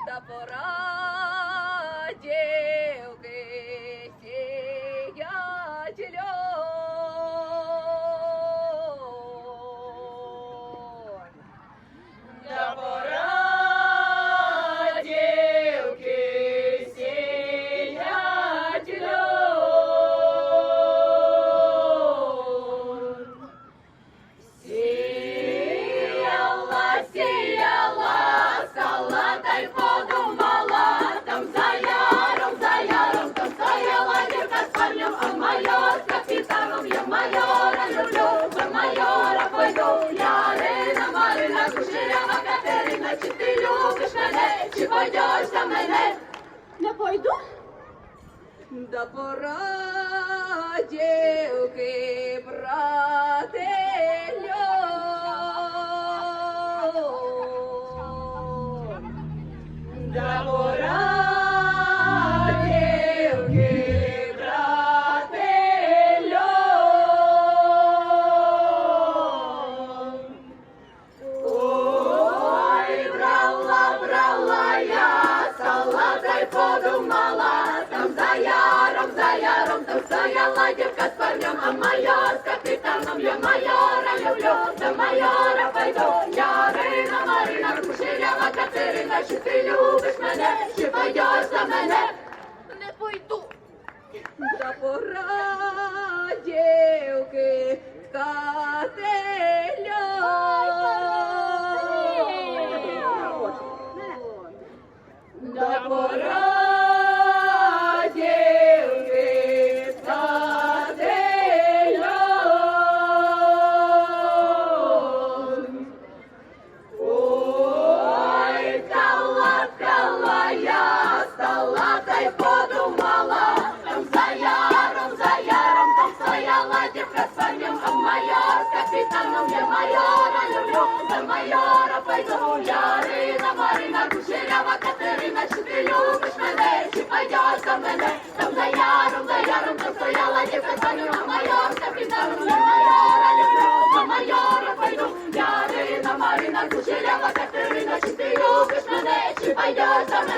та пора дівки сіять льон. Та пора дівки сіять льон. Сіяла, стала та й подумала, там за яром, там стояла дівка з парнем, а майор з капітаном, я майора люблю, за майора пойду. Ярина, Марина, Кушелява, Катерина, чи ти любиш мене, чи пойдеш за мене? Не пойду? Да пора, дівки, брати льон. Да пора, дівки, брати льон. Ой, брала я, стала та й подумала, там за яром, там стояла дівка з парнем, а майор з капітаном, я майора люблю, за майора пойду. Ярина, Марина, Кушелява, Катерина, чи ти любиш мене, чи пойдеш за мене? Не пойду. Та пора, дівки, ткати льон. Да пора, дівки, ткати льон. Ой, ткала я, стала та й подумала, там за яром, там стояла дівка з парнем, а майор з капітаном, я майора люблю, за майора пойду. Ярина, Марина, Кушелява, Катерина, чи ти любиш мене, чи пойдеш за мене? Там за яром, там стояла дівка з парнем, а майор з капітаном, я майора люблю, за майора пойду. Ярина, Марина, Кушелява, Катерина, чи ти любиш мене, чи пойдеш за мене?